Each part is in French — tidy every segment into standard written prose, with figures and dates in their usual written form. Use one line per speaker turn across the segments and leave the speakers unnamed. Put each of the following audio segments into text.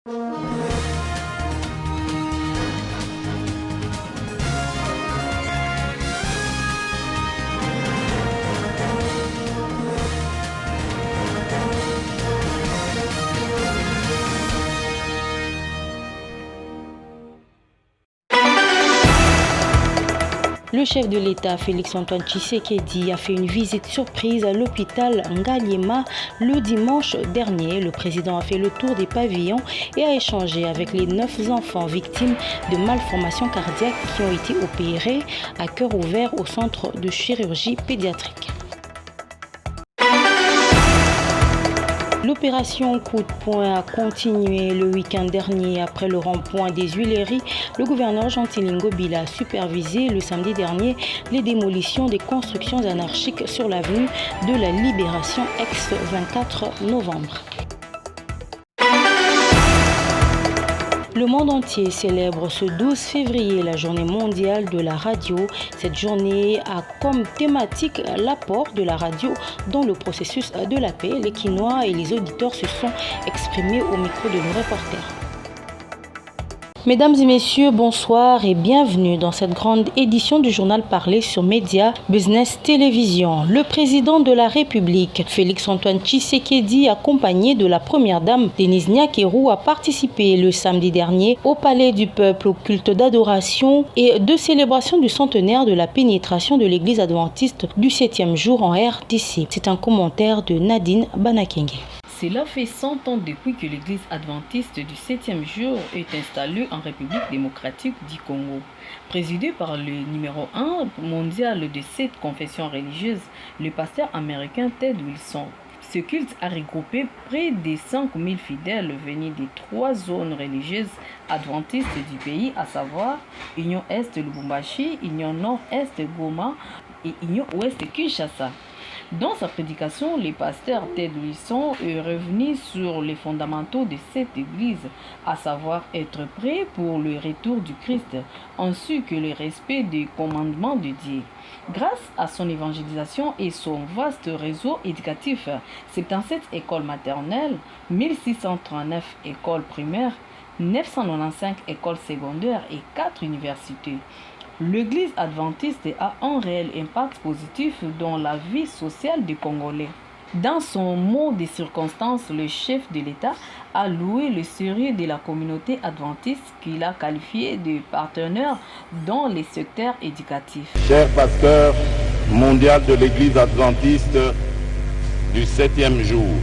Le chef de l'État, Félix-Antoine Tshisekedi, a fait une visite surprise à l'hôpital Ngaliema le dimanche dernier. Le président a fait le tour des pavillons et a échangé avec les 9 enfants victimes de malformations cardiaques qui ont été opérés à cœur ouvert au centre de chirurgie pédiatrique. L'opération coup de poing a continué le week-end dernier après le rond-point des Huileries. Le gouverneur Gentilin Ngobila a supervisé le samedi dernier les démolitions des constructions anarchiques sur l'avenue de la Libération ex-24 novembre. Le monde entier célèbre ce 12 février la journée mondiale de la radio. Cette journée a comme thématique l'apport de la radio dans le processus de la paix. Les Quinois et les auditeurs se sont exprimés au micro de nos reporters. Mesdames et messieurs, bonsoir et bienvenue dans cette grande édition du journal parlé sur Média Business Télévision. Le président de la République, Félix-Antoine Tshisekedi, accompagné de la première dame, Denise Nyakeru, a participé le samedi dernier au Palais du Peuple au culte d'adoration et de célébration du centenaire de la pénétration de l'église adventiste du 7e jour en RDC. C'est un commentaire de Nadine Banakenge.
Cela fait 100 ans depuis que l'église adventiste du 7e jour est installée en République démocratique du Congo. Présidé par le numéro 1 mondial de cette confession religieuse, le pasteur américain Ted Wilson. Ce culte a regroupé près de 5000 fidèles venus des 3 zones religieuses adventistes du pays, à savoir Union Est Lubumbashi, Union Nord-Est Goma et Union Ouest Kinshasa. Dans sa prédication, le pasteur Ted Wilson est revenu sur les fondamentaux de cette église, à savoir être prêt pour le retour du Christ, ainsi que le respect des commandements de Dieu. Grâce à son évangélisation et son vaste réseau éducatif, 77 écoles maternelles, 1639 écoles primaires, 995 écoles secondaires et 4 universités. L'Église adventiste a un réel impact positif dans la vie sociale des Congolais. Dans son mot de circonstance, le chef de l'État a loué le sérieux de la communauté adventiste qu'il a qualifié de partenaire dans les secteurs éducatifs.
Cher pasteur mondial de l'Église adventiste du 7e jour,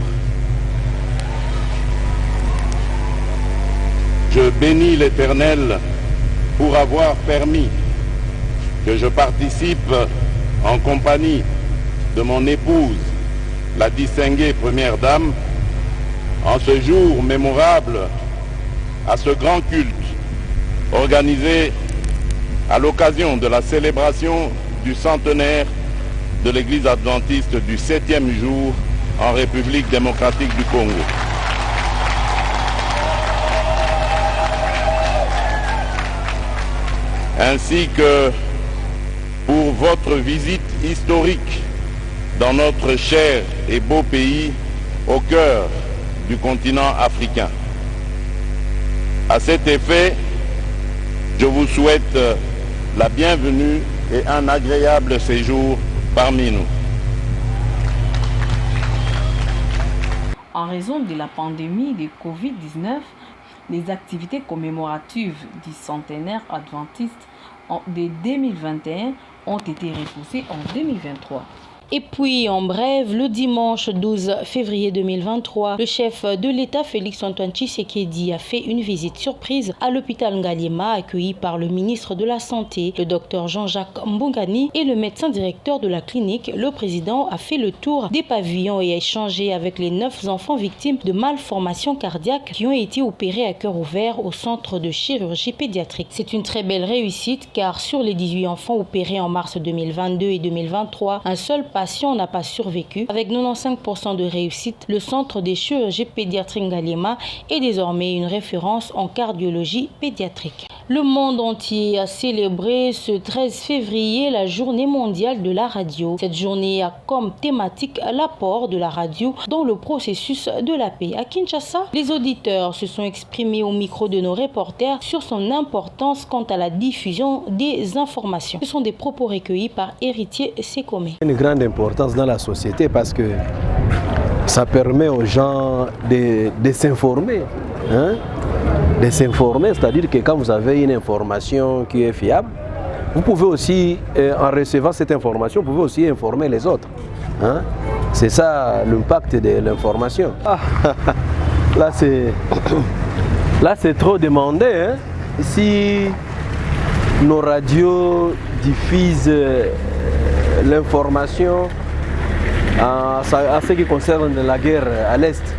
je bénis l'Éternel pour avoir permis que je participe en compagnie de mon épouse, la distinguée première dame, en ce jour mémorable à ce grand culte organisé à l'occasion de la célébration du centenaire de l'Église adventiste du 7e jour en République démocratique du Congo. Ainsi que pour votre visite historique dans notre cher et beau pays au cœur du continent africain. À cet effet, je vous souhaite la bienvenue et un agréable séjour parmi nous.
En raison de la pandémie de Covid-19, les activités commémoratives du centenaire adventiste de 2021 ont été repoussées en 2023.
Et puis, en bref, le dimanche 12 février 2023, le chef de l'État, Félix-Antoine Tshisekedi, a fait une visite surprise à l'hôpital Ngaliema, accueilli par le ministre de la Santé, le docteur Jean-Jacques Mbongani, et le médecin directeur de la clinique. Le président a fait le tour des pavillons et a échangé avec les 9 enfants victimes de malformations cardiaques qui ont été opérés à cœur ouvert au centre de chirurgie pédiatrique. C'est une très belle réussite car sur les 18 enfants opérés en mars 2022 et 2023, un seul patient n'a pas survécu. Avec 95% de réussite, le centre des chirurgies pédiatriques Ngaliema est désormais une référence en cardiologie pédiatrique. Le monde entier a célébré ce 13 février la journée mondiale de la radio. Cette journée a comme thématique l'apport de la radio dans le processus de la paix. À Kinshasa, les auditeurs se sont exprimés au micro de nos reporters sur son importance quant à la diffusion des informations. Ce sont des propos recueillis par Héritier Sekome.
Une grande importance dans la société parce que ça permet aux gens de s'informer. De s'informer, c'est-à-dire que quand vous avez une information qui est fiable, vous pouvez aussi, en recevant cette information, vous pouvez aussi informer les autres. C'est ça l'impact de l'information. Là, c'est trop demandé. Si nos radios diffusent l'information à ce qui concerne la guerre à l'Est,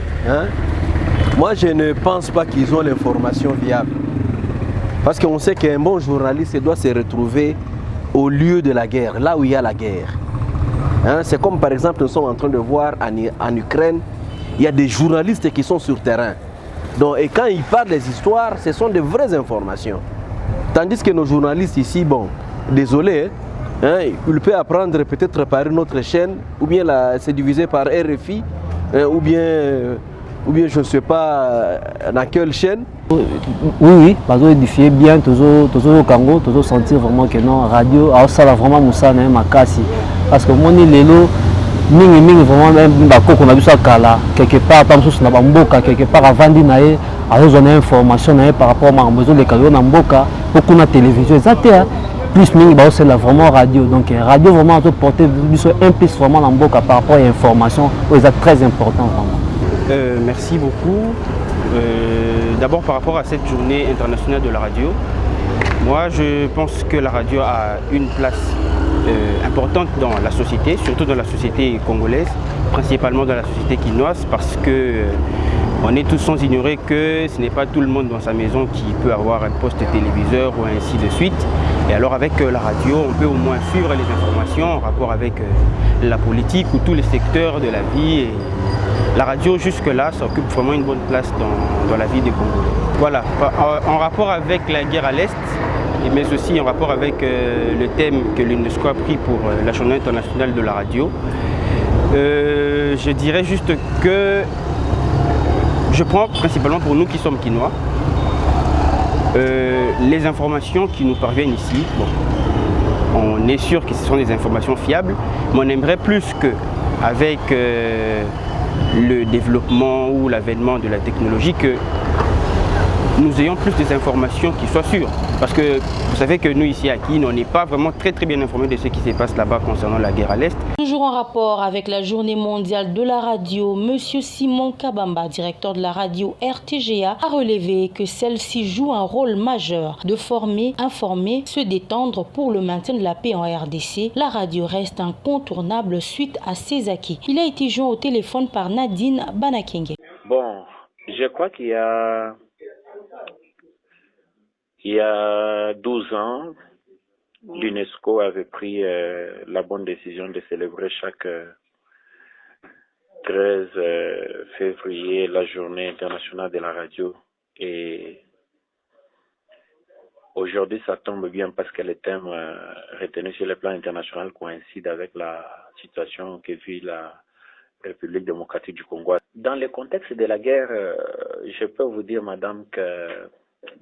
moi, je ne pense pas qu'ils ont l'information viable. Parce qu'on sait qu'un bon journaliste doit se retrouver au lieu de la guerre, là où il y a la guerre. C'est comme par exemple, nous sommes en train de voir en Ukraine, il y a des journalistes qui sont sur terrain. Donc, et quand ils parlent des histoires, ce sont de vraies informations. Tandis que nos journalistes ici, bon, désolé, ils peuvent apprendre peut-être par une autre chaîne, ou bien c'est divisé par RFI, ou bien je ne sais pas dans quelle chaîne.
Oui, parce que édifier bien, toujours au Congo, toujours sentir vraiment que non, radio, ça va vraiment moussa na makasi. Parce que moi ni lelo, mingi vraiment même bakoko na biso kala quelque part par exemple na bamboka quelque part avant dinae, alors on a information par rapport à besoin de cadeaux na mboka, beaucoup na télévision, exactement. Plus mingi ba c'est vraiment radio. Donc radio vraiment doit porter biso un plus vraiment na mboka par rapport à l'information, c'est très important vraiment.
Merci beaucoup. D'abord par rapport à cette journée internationale de la radio, moi je pense que la radio a une place importante dans la société, surtout dans la société congolaise, principalement dans la société quinoise, parce que on est tous sans ignorer que ce n'est pas tout le monde dans sa maison qui peut avoir un poste téléviseur ou ainsi de suite. Et alors avec la radio, on peut au moins suivre les informations en rapport avec la politique ou tous les secteurs de la vie. Et la radio jusque-là, ça occupe vraiment une bonne place dans la vie des Congolais. Voilà, en rapport avec la guerre à l'Est, mais aussi en rapport avec le thème que l'UNESCO a pris pour la journée internationale de la radio, je dirais juste que je prends principalement pour nous qui sommes quinois, les informations qui nous parviennent ici, bon, on est sûr que ce sont des informations fiables, mais on aimerait plus qu'avec le développement ou l'avènement de la technologie, que nous ayons plus des informations qui soient sûres. Parce que vous savez que nous ici à Kin, on n'est pas vraiment très bien informés de ce qui se passe là-bas concernant la guerre à l'Est.
Toujours en rapport avec la journée mondiale de la radio, M. Simon Kabamba, directeur de la radio RTGA, a relevé que celle-ci joue un rôle majeur de former, informer, se détendre pour le maintien de la paix en RDC. La radio reste incontournable suite à ses acquis. Il a été joint au téléphone par Nadine Banakenge.
Bon, je crois qu'il y a 12 ans, l'UNESCO avait pris la bonne décision de célébrer chaque 13 février la journée internationale de la radio. Et aujourd'hui, ça tombe bien parce que les thèmes retenus sur le plan international coïncident avec la situation que vit la République démocratique du Congo. Dans le contexte de la guerre, je peux vous dire, madame, que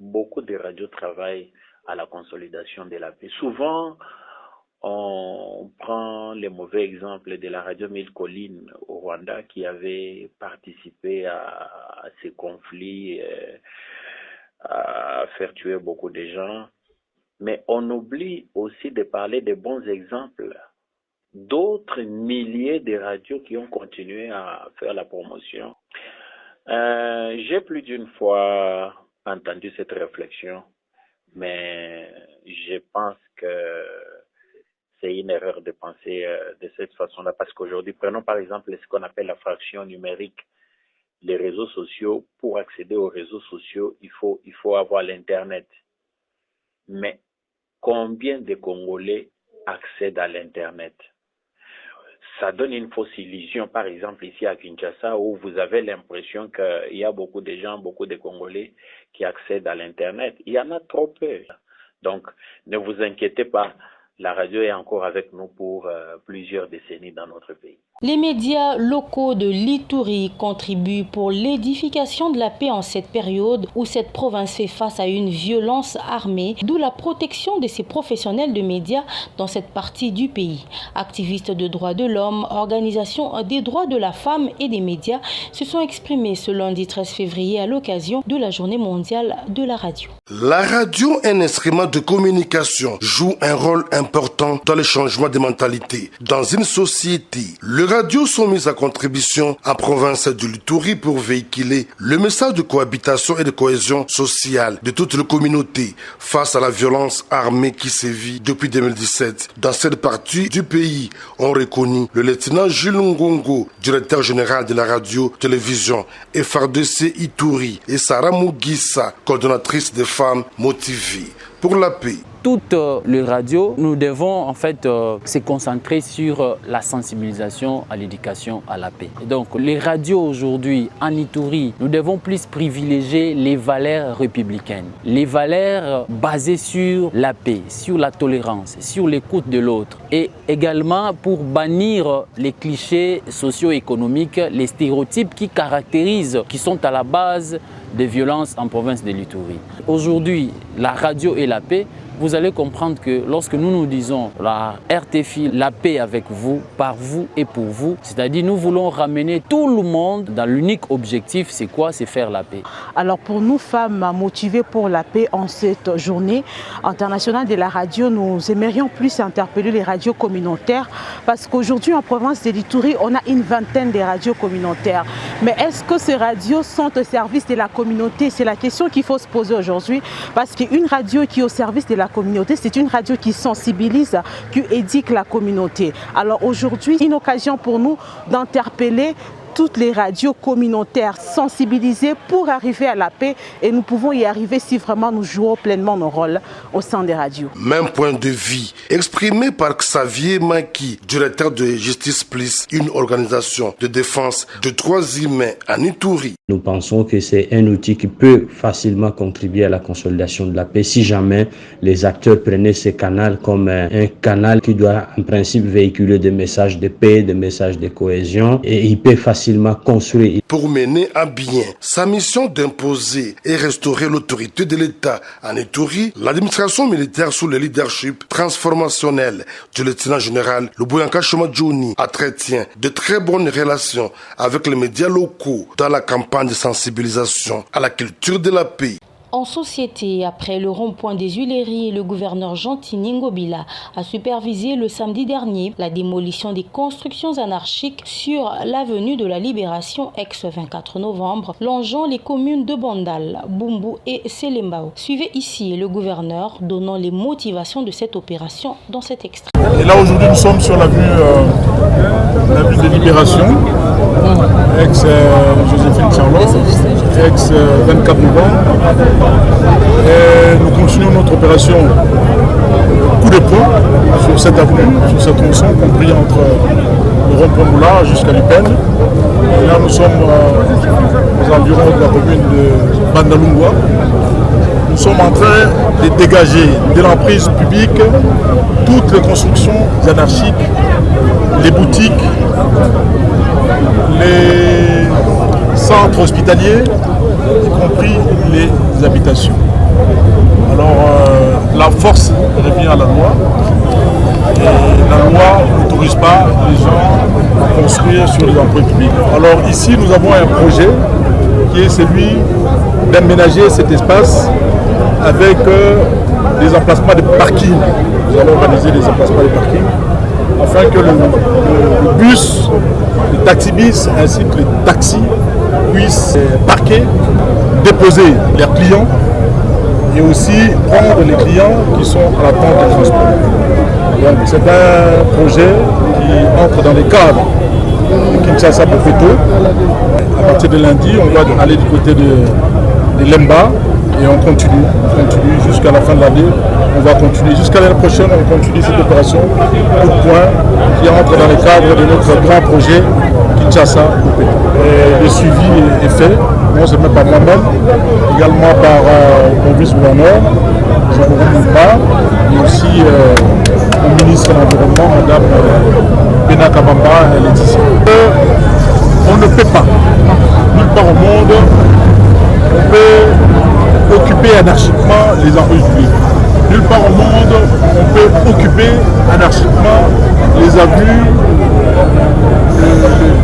beaucoup de radios travaillent à la consolidation de la paix. Souvent, on prend le mauvais exemple de la radio Mille Collines au Rwanda qui avait participé à ces conflits, à faire tuer beaucoup de gens. Mais on oublie aussi de parler des bons exemples d'autres milliers de radios qui ont continué à faire la promotion. J'ai plus d'une fois entendu cette réflexion, mais je pense que c'est une erreur de penser de cette façon-là, parce qu'aujourd'hui, prenons par exemple ce qu'on appelle la fraction numérique, les réseaux sociaux. Pour accéder aux réseaux sociaux, il faut avoir l'Internet. Mais combien de Congolais accèdent à l'Internet? ça donne une fausse illusion. Par exemple, ici à Kinshasa, où vous avez l'impression qu'il y a beaucoup de gens, beaucoup de Congolais qui accèdent à l'Internet. Il y en a trop peu. Donc, ne vous inquiétez pas, la radio est encore avec nous pour plusieurs décennies dans notre pays.
Les médias locaux de l'Ituri contribuent pour l'édification de la paix en cette période où cette province fait face à une violence armée, d'où la protection de ces professionnels de médias dans cette partie du pays. Activistes de droits de l'homme, organisations des droits de la femme et des médias se sont exprimés ce lundi 13 février à l'occasion de la Journée mondiale de la radio.
La radio, un instrument de communication, joue un rôle important dans le changement de mentalité. Dans une société, les radios sont mises à contribution en province de l'Ituri pour véhiculer le message de cohabitation et de cohésion sociale de toute la communauté face à la violence armée qui sévit depuis 2017. Dans cette partie du pays, on reconnaît le lieutenant Jules Ngongo, directeur général de la radio-télévision FRDC Ituri, et Sarah Mugisa, coordonnatrice des femmes motivées pour la paix.
Toutes les radios, nous devons en fait se concentrer sur la sensibilisation à l'éducation à la paix. Et donc les radios aujourd'hui en Ituri, nous devons plus privilégier les valeurs républicaines, les valeurs basées sur la paix, sur la tolérance, sur l'écoute de l'autre, et également pour bannir les clichés socio-économiques, les stéréotypes qui caractérisent, qui sont à la base des violences en province de l'Ituri. Aujourd'hui, la radio et la paix, vous allez comprendre que lorsque nous disons la RTFI, la paix avec vous, par vous et pour vous, c'est-à-dire nous voulons ramener tout le monde dans l'unique objectif, c'est quoi? C'est faire la paix.
Alors pour nous, femmes motivées pour la paix en cette journée internationale de la radio, nous aimerions plus interpeller les radios communautaires parce qu'aujourd'hui en province de l'Ituri, on a une vingtaine de radios communautaires. Mais est-ce que ces radios sont au service de la communauté? C'est la question qu'il faut se poser aujourd'hui parce qu'une radio qui est au service de la communauté, c'est une radio qui sensibilise, qui éduque la communauté. Alors aujourd'hui, une occasion pour nous d'interpeller toutes les radios communautaires sensibilisées pour arriver à la paix, et nous pouvons y arriver si vraiment nous jouons pleinement nos rôles au sein des radios.
Même point de vue exprimé par Xavier Maki, directeur de Justice Plus, une organisation de défense de droits humains en Ituri.
Nous pensons que c'est un outil qui peut facilement contribuer à la consolidation de la paix si jamais les acteurs prenaient ce canal comme un canal qui doit en principe véhiculer des messages de paix, des messages de cohésion, et il peut facilement construire.
Pour mener à bien sa mission d'imposer et restaurer l'autorité de l'État en Ituri, l'administration militaire sous le leadership transformationnel du lieutenant général Luboyanka Shomadjouni entretient de très bonnes relations avec les médias locaux dans la campagne de sensibilisation à la culture de la paix.
En société, après le rond-point des Huileries, le gouverneur Gentini Ngobila a supervisé le samedi dernier la démolition des constructions anarchiques sur l'avenue de la Libération ex-24 novembre, longeant les communes de Bandal, Bumbu et Selembao. Suivez ici le gouverneur donnant les motivations de cette opération dans cet extrait.
Et là aujourd'hui nous sommes sur l'avenue de Libération, ex-Joséphine Charlot, ex-24 novembre. Et nous continuons notre opération coup de poing sur cette avenue, sur cette tronçon compris entre le rond-point Moula jusqu'à l'Upen. Et là nous sommes aux environs de la commune de Bandalungwa. Nous sommes en train de dégager de l'emprise publique toutes les constructions anarchiques, les boutiques, les centres hospitaliers, y compris les habitations. Alors la force revient à la loi et la loi n'autorise pas les gens à construire sur les emprunts publics. Alors ici nous avons un projet qui est celui d'aménager cet espace avec des emplacements de parking. Nous allons organiser des emplacements de parking afin que le bus, le taxi-bis ainsi que les taxis puissent parquer, déposer leurs clients et aussi prendre les clients qui sont à l'attente de transport. Donc c'est un projet qui entre dans les cadres de Kinshasa Bofeto. À partir de lundi, on va aller du côté de Lemba et on continue jusqu'à la fin de l'année. on va continuer. Jusqu'à l'année prochaine, on continue cette opération coup de poing qui entre dans le cadre de notre grand projet Kinshasa. Et le suivi est fait, non seulement par moi-même, également par mon vice-gouverneur, Jean-Marie Mouba, mais aussi au ministre de l'Environnement, Mme Bena Kabamba et Laetitia. On ne peut pas, nulle part au monde, on peut occuper anarchiquement les enrues publiques. Nulle part au monde, on peut occuper anarchiquement les avenues,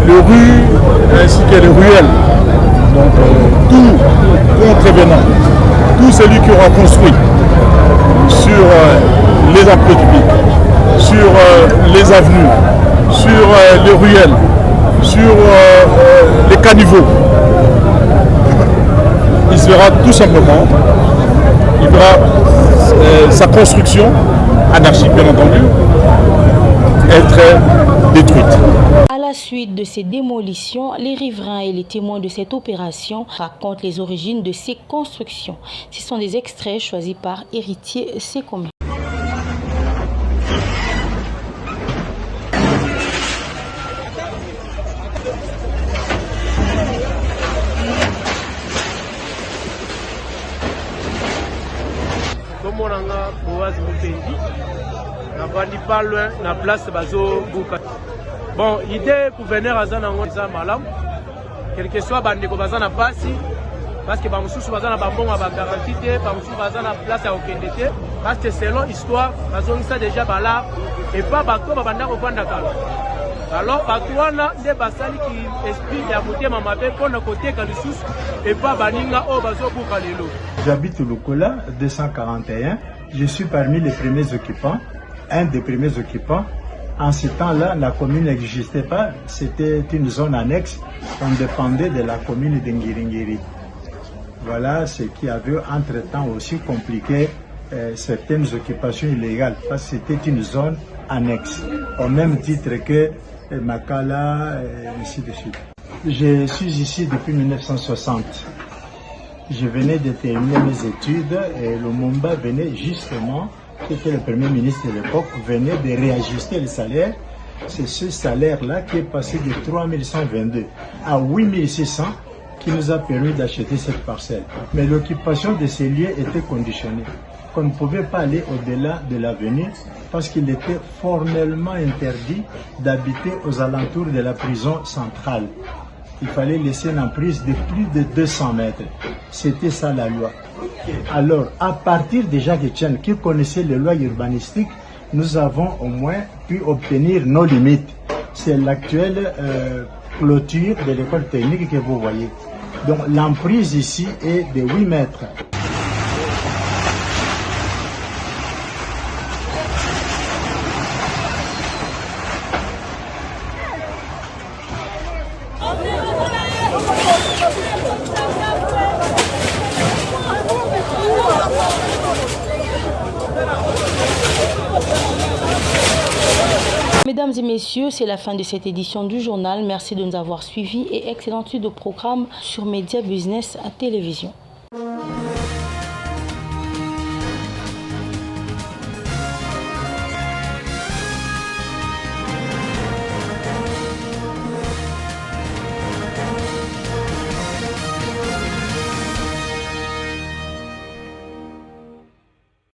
les rues ainsi que les ruelles. Donc tout contrevenant, tout celui qui aura construit sur les emplois publics, sur les avenues, sur les ruelles, sur les caniveaux, il se verra tout simplement, il verra sa construction, anarchique bien entendu, être détruite.
À la suite de ces démolitions, les riverains et les témoins de cette opération racontent les origines de ces constructions. Ce sont des extraits choisis par Héritier Sécomé.
Pas loin la place bazo buka. Bon, idée gouverneur azana ngoza malam. Quel que soit bandeko bazana pasi parce que bamususu bazana bambonga ba garantie, bamususu bazana place à okendete parce que selon histoire bazongisa déjà bala et pas bato babanda ko kwanda kala. Alors batwana nde basali ki esprit ya motema mabe pona koteka lisusu et pas baninga o bazo buka lelo.
J'habite au Lokola 241, je suis parmi les premiers occupants. Un des premiers occupants. En ce temps-là, la commune n'existait pas, c'était une zone annexe, on dépendait de la commune de Ngiringiri. Voilà ce qui avait entre-temps aussi compliqué certaines occupations illégales, parce que c'était une zone annexe, au même titre que Makala, et ainsi de suite. Je suis ici depuis 1960. Je venais de terminer mes études et Lumumba venait justement, qui était le premier ministre de l'époque, venait de réajuster le salaire. C'est ce salaire-là qui est passé de 3122 à 8600 qui nous a permis d'acheter cette parcelle. Mais l'occupation de ces lieux était conditionnée. Qu'on ne pouvait pas aller au-delà de l'avenue parce qu'il était formellement interdit d'habiter aux alentours de la prison centrale. Il fallait laisser une emprise de plus de 200 mètres. C'était ça la loi. Alors, à partir de Jacques Etienne, qui connaissait les lois urbanistiques, nous avons au moins pu obtenir nos limites. C'est l'actuelle clôture de l'école technique que vous voyez. Donc, l'emprise ici est de 8 mètres.
Mesdames et messieurs, c'est la fin de cette édition du journal. Merci de nous avoir suivis et excellente suite de programme sur Média Business à Télévision.